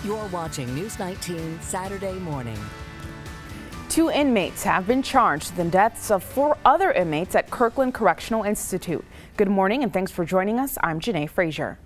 You're watching News 19 Saturday morning. 2 inmates have been charged with the deaths of 4 other inmates at Kirkland Correctional Institute. Good morning and thanks for joining us. I'm Janae Frazier.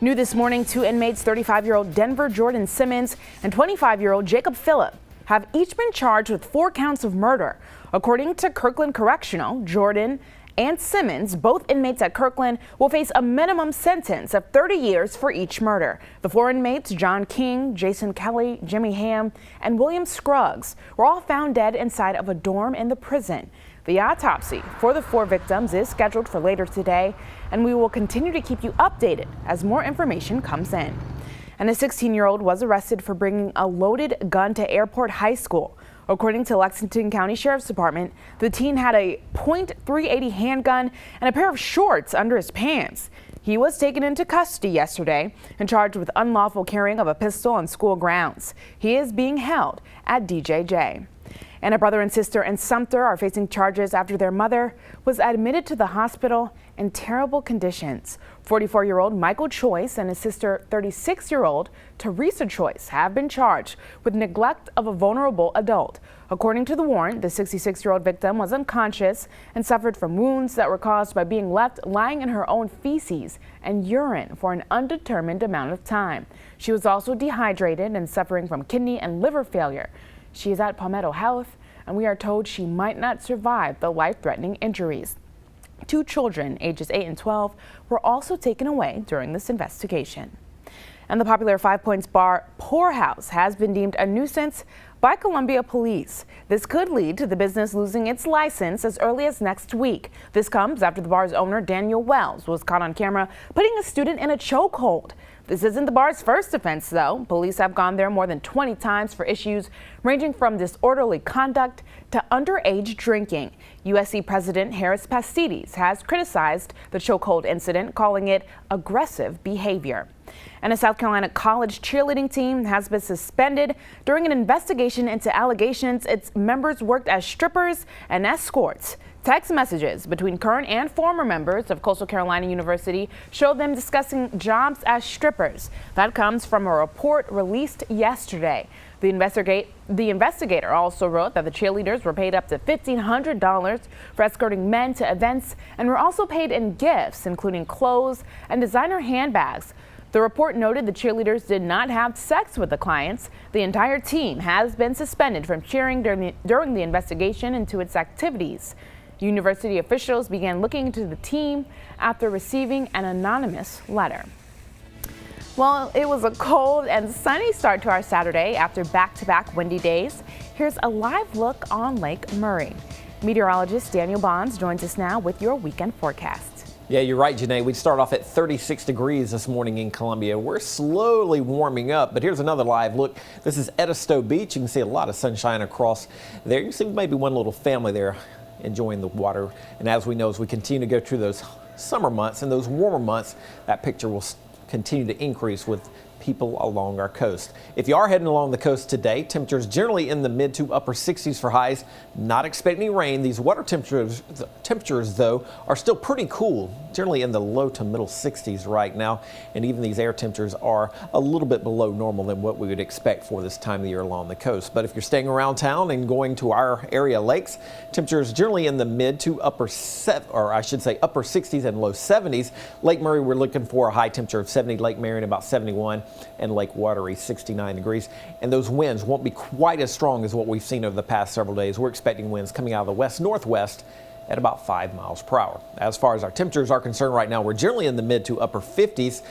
New this morning, 2 inmates, 35-year-old Denver Jordan Simmons and 25-year-old Jacob Phillip, have each been charged with 4 counts of murder. According to Kirkland Correctional, Jordan and Simmons, both inmates at Kirkland, will face a minimum sentence of 30 years for each murder. The 4 inmates, John King, Jason Kelly, Jimmy Ham, and William Scruggs, were all found dead inside of a dorm in the prison. The autopsy for the 4 victims is scheduled for later today, and we will continue to keep you updated as more information comes in. And a 16-year-old was arrested for bringing a loaded gun to Airport High School. According to Lexington County Sheriff's Department, the teen had a .380 handgun and a pair of shorts under his pants. He was taken into custody yesterday and charged with unlawful carrying of a pistol on school grounds. He is being held at DJJ. And a brother and sister in Sumter are facing charges after their mother was admitted to the hospital in terrible conditions. 44-year-old Michael Choice and his sister, 36-year-old Teresa Choice, have been charged with neglect of a vulnerable adult. According to the warrant, the 66-year-old victim was unconscious and suffered from wounds that were caused by being left lying in her own feces and urine for an undetermined amount of time. She was also dehydrated and suffering from kidney and liver failure. She is at Palmetto Health, and we are told she might not survive the life-threatening injuries. 2 children, ages 8 and 12, were also taken away during this investigation. And the popular Five Points bar Poorhouse has been deemed a nuisance by Columbia police. This could lead to the business losing its license as early as next week. This comes after the bar's owner, Daniel Wells, was caught on camera putting a student in a chokehold. This isn't the bar's first offense, though. Police have gone there more than 20 times for issues ranging from disorderly conduct to underage drinking. USC President Harris Pastides has criticized the chokehold incident, calling it aggressive behavior. And a South Carolina college cheerleading team has been suspended during an investigation into allegations its members worked as strippers and escorts. Text messages between current and former members of Coastal Carolina University show them discussing jobs as strippers. That comes from a report released yesterday. The investigator also wrote that the cheerleaders were paid up to $1,500 for escorting men to events and were also paid in gifts, including clothes and designer handbags. The report noted the cheerleaders did not have sex with the clients. The entire team has been suspended from cheering during the investigation into its activities. University officials began looking into the team after receiving an anonymous letter. Well, it was a cold and sunny start to our Saturday after back-to-back windy days. Here's a live look on Lake Murray. Meteorologist Daniel Bonds joins us now with your weekend forecast. Yeah, you're right, Janae. We start off at 36 degrees this morning in Columbia. We're slowly warming up, but here's another live look. This is Edisto Beach. You can see a lot of sunshine across there. You can see maybe one little family there enjoying the water. And as we know, as we continue to go through those summer months and those warmer months, that picture will continue to increase with people along our coast. If you are heading along the coast today, temperatures generally in the mid to upper 60s for highs. Not expecting any rain. These water temperatures though are still pretty cool, generally in the low to middle 60s right now, and even these air temperatures are a little bit below normal than what we would expect for this time of the year along the coast. But if you're staying around town and going to our area lakes, temperatures generally in the mid to upper 60s and low 70s. Lake Murray, we're looking for a high temperature of 70, Lake Marion about 71, and Lake Wateree 69 degrees. And those winds won't be quite as strong as what we've seen over the past several days. We're expecting winds coming out of the west-northwest at about 5 miles per hour. As far as our temperatures are concerned right now, we're generally in the mid to upper 50s.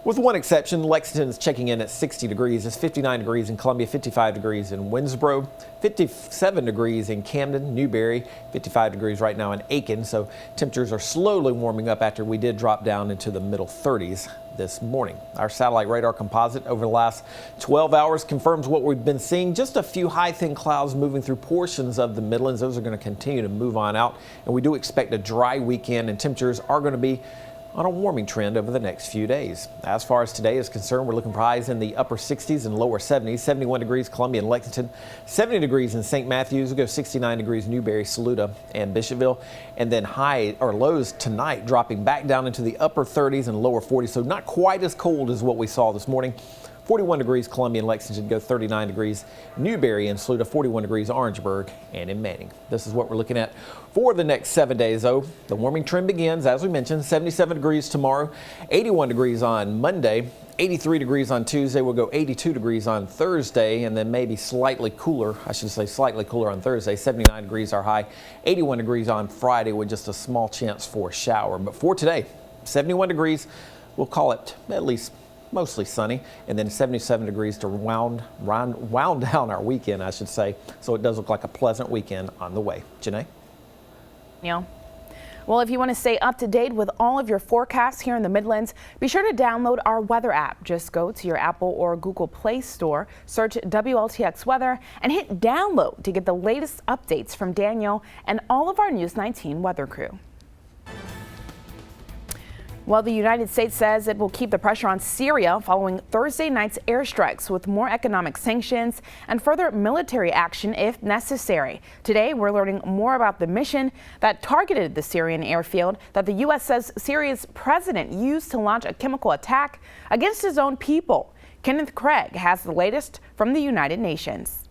With one exception, Lexington is checking in at 60 degrees. It's 59 degrees in Columbia, 55 degrees in Winnsboro, 57 degrees in Camden, Newberry, 55 degrees right now in Aiken. So temperatures are slowly warming up after we did drop down into the middle 30s this morning. Our satellite radar composite over the last 12 hours confirms what we've been seeing. Just a few high thin clouds moving through portions of the Midlands. Those are going to continue to move on out, and we do expect a dry weekend, and temperatures are going to be on a warming trend over the next few days. As far as today is concerned, we're looking for highs in the upper 60s and lower 70s, 71 degrees Columbia and Lexington, 70 degrees in St. Matthews. We'll go 69 degrees Newberry, Saluda, and Bishopville, and then high or lows tonight dropping back down into the upper 30s and lower 40s, so not quite as cold as what we saw this morning. 41 degrees Columbia and Lexington, go 39 degrees Newberry and Saluda, 41 degrees Orangeburg and in Manning. This is what we're looking at for the next 7 days, though. The warming trend begins, as we mentioned, 77 degrees tomorrow, 81 degrees on Monday, 83 degrees on Tuesday. We'll go 82 degrees on Thursday, and then maybe slightly cooler, I should say slightly cooler on Thursday. 79 degrees our high, 81 degrees on Friday with just a small chance for a shower. But for today, 71 degrees, we'll call it at least mostly sunny, and then 77 degrees to wound down our weekend, I should say. So it does look like a pleasant weekend on the way. Janae? Neil? Well, if you want to stay up to date with all of your forecasts here in the Midlands, be sure to download our weather app. Just go to your Apple or Google Play Store, search WLTX Weather, and hit download to get the latest updates from Daniel and all of our News 19 weather crew. Well, the United States says it will keep the pressure on Syria following Thursday night's airstrikes with more economic sanctions and further military action if necessary. Today, we're learning more about the mission that targeted the Syrian airfield that the U.S. says Syria's president used to launch a chemical attack against his own people. Kenneth Craig has the latest from the United Nations.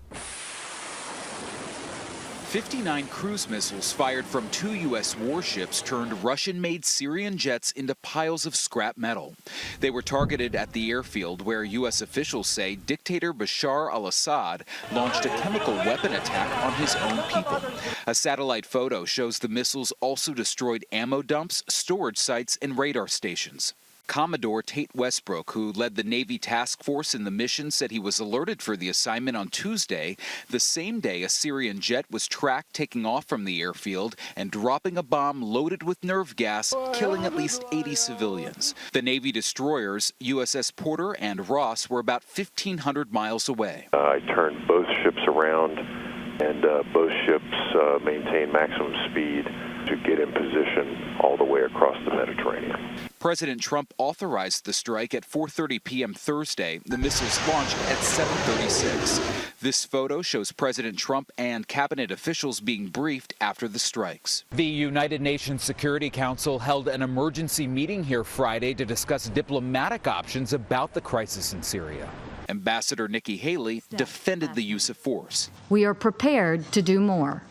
59 cruise missiles fired from 2 U.S. warships turned Russian-made Syrian jets into piles of scrap metal. They were targeted at the airfield where U.S. officials say dictator Bashar al-Assad launched a chemical weapon attack on his own people. A satellite photo shows the missiles also destroyed ammo dumps, storage sites, and radar stations. Commodore Tate Westbrook, who led the Navy task force in the mission, said he was alerted for the assignment on Tuesday, the same day a Syrian jet was tracked taking off from the airfield and dropping a bomb loaded with nerve gas, killing at least 80 civilians. The Navy destroyers, USS Porter and Ross, were about 1,500 miles away. I turned both ships around, and both ships maintained maximum speed to get in position all the way across the Mediterranean. President Trump authorized the strike at 4:30 p.m. Thursday. The missiles launched at 7:36. This photo shows President Trump and cabinet officials being briefed after the strikes. The United Nations Security Council held an emergency meeting here Friday to discuss diplomatic options about the crisis in Syria. Ambassador Nikki Haley defended the use of force. We are prepared to do more,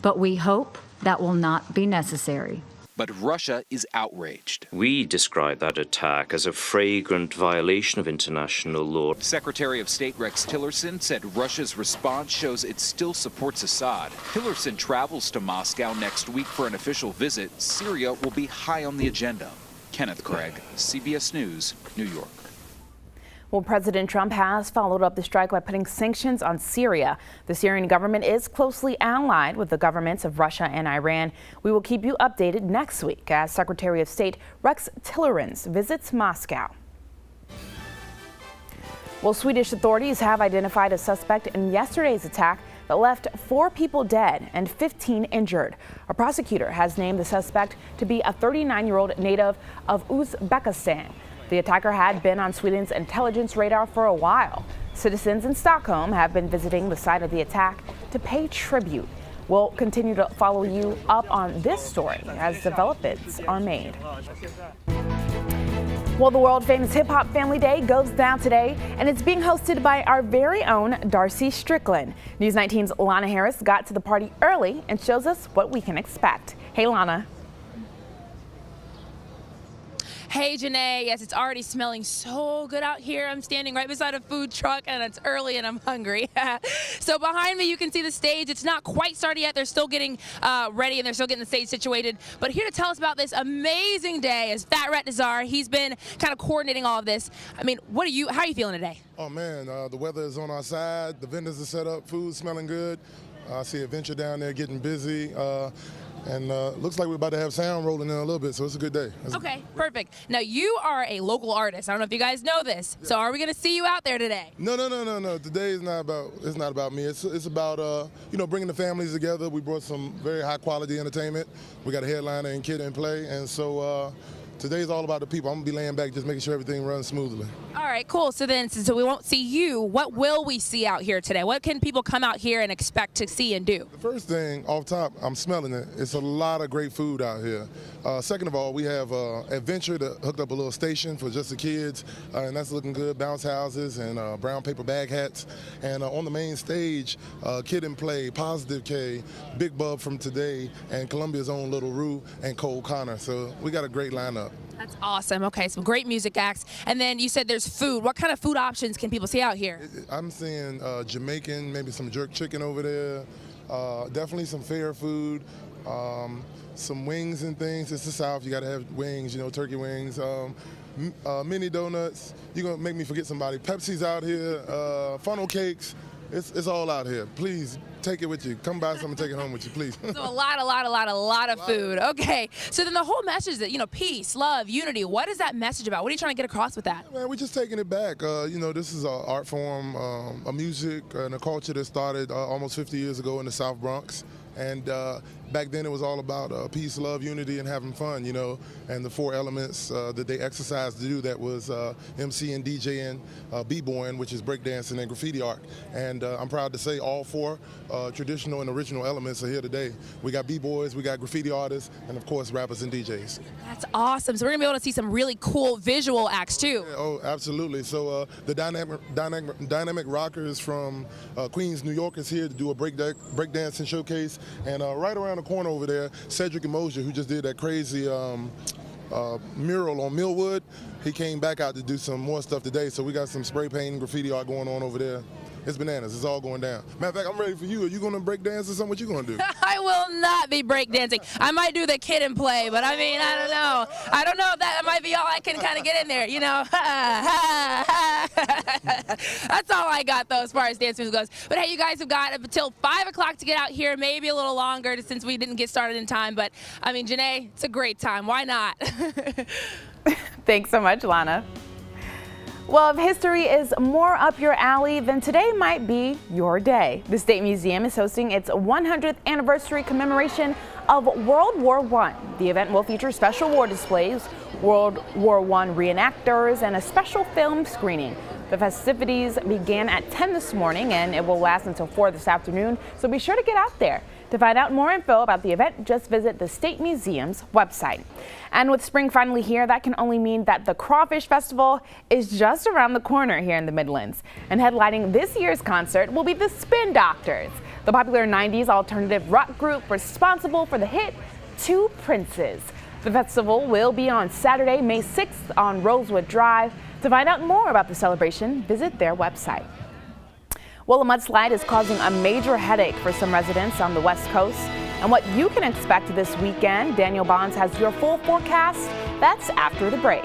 but we hope that will not be necessary. But Russia is outraged. We describe that attack as a flagrant violation of international law. Secretary of State Rex Tillerson said Russia's response shows it still supports Assad. Tillerson travels to Moscow next week for an official visit. Syria will be high on the agenda. Kenneth Craig, CBS News, New York. Well, President Trump has followed up the strike by putting sanctions on Syria. The Syrian government is closely allied with the governments of Russia and Iran. We will keep you updated next week as Secretary of State Rex Tillerson visits Moscow. Well, Swedish authorities have identified a suspect in yesterday's attack that left 4 people dead and 15 injured. A prosecutor has named the suspect to be a 39-year-old native of Uzbekistan. The attacker had been on Sweden's intelligence radar for a while. Citizens in Stockholm have been visiting the site of the attack to pay tribute. We'll continue to follow you up on this story as developments are made. Well, the world-famous hip-hop Family Day goes down today, and it's being hosted by our very own Darcy Strickland. News 19's Lana Harris got to the party early and shows us what we can expect. Hey, Lana. Hey, Janae. Yes, it's already smelling so good out here. I'm standing right beside a food truck, and it's early, and I'm hungry. So behind me, you can see the stage. It's not quite started yet. They're still getting ready, and they're still getting the stage situated. But here to tell us about this amazing day is Fat Rat Nazar. He's been kind of coordinating all of this. I mean, how are you feeling today? Oh, man, the weather is on our side. The vendors are set up. Food smelling good. I see Adventure down there getting busy. And looks like we're about to have sound rolling in a little bit, so it's a good day. Okay, perfect. Now, you are a local artist. I don't know if you guys know this. So are we going to see you out there today? No. Today is not about me. It's about, bringing the families together. We brought some very high-quality entertainment. We got a headliner and Kid and Play, and so today's all about the people. I'm going to be laying back, just making sure everything runs smoothly. All right, cool. So then, so we won't see you. What will we see out here today? What can people come out here and expect to see and do? The first thing off top, I'm smelling it. It's a lot of great food out here. Second of all, we have Adventure that hooked up a little station for just the kids, and that's looking good. Bounce houses and brown paper bag hats. And on the main stage, Kid and Play, Positive K, Big Bub from Today, and Columbia's own Little Rue and Cole Connor. So we got a great lineup. That's awesome. Okay, some great music acts. And then you said there's food. What kind of food options can people see out here? I'm seeing Jamaican, maybe some jerk chicken over there. Definitely some fair food. Some wings and things. It's the South. You got to have wings, you know, turkey wings. Mini donuts. You're going to make me forget somebody. Pepsi's out here. Funnel cakes. It's all out here. Please take it with you. Come buy some and take it home with you, please. So a lot of food. Okay. So then the whole message that, you know, peace, love, unity, what is that message about? What are you trying to get across with that? Man, we're just taking it back. You know, this is an art form, a music and a culture that started almost 50 years ago in the South Bronx. And back then it was all about peace, love, unity, and having fun, you know. And the four elements that they exercised to do that was MCing, DJing, B-boying, which is breakdancing, and graffiti art. And I'm proud to say all four traditional and original elements are here today. We got B-boys, we got graffiti artists, and of course rappers and DJs. That's awesome. So we're going to be able to see some really cool visual acts too. Yeah, oh, absolutely. So the dynamic rockers from Queens, New York is here to do a breakdancing showcase. And right around the corner over there, Cedric and Mosier, who just did that crazy mural on Millwood, he came back out to do some more stuff today. So we got some spray painting, graffiti art going on over there. It's bananas. It's all going down. Matter of fact, I'm ready for you. Are you going to break dance or something? What you going to do? I will not be break dancing. I might do the Kid and Play, but I mean, I don't know. I don't know if that might be all I can kind of get in there, you know. That's all I got, though, as far as dance music goes. But hey, you guys have got until 5 o'clock to get out here, maybe a little longer since we didn't get started in time. But, I mean, Janae, it's a great time. Why not? Thanks so much, Lana. Well, if history is more up your alley, then today might be your day. The State Museum is hosting its 100th anniversary commemoration of World War I. The event will feature special war displays, World War I reenactors, and a special film screening. The festivities began at 10 this morning and it will last until 4 this afternoon, so be sure to get out there. To find out more info about the event, just visit the State Museum's website. And with spring finally here, that can only mean that the Crawfish Festival is just around the corner here in the Midlands. And headlining this year's concert will be the Spin Doctors, the popular 90s alternative rock group responsible for the hit Two Princes. The festival will be on Saturday, May 6th on Rosewood Drive. To find out more about the celebration, visit their website. Well, a mudslide is causing a major headache for some residents on the West Coast. And what you can expect this weekend, Daniel Bonds has your full forecast. That's after the break.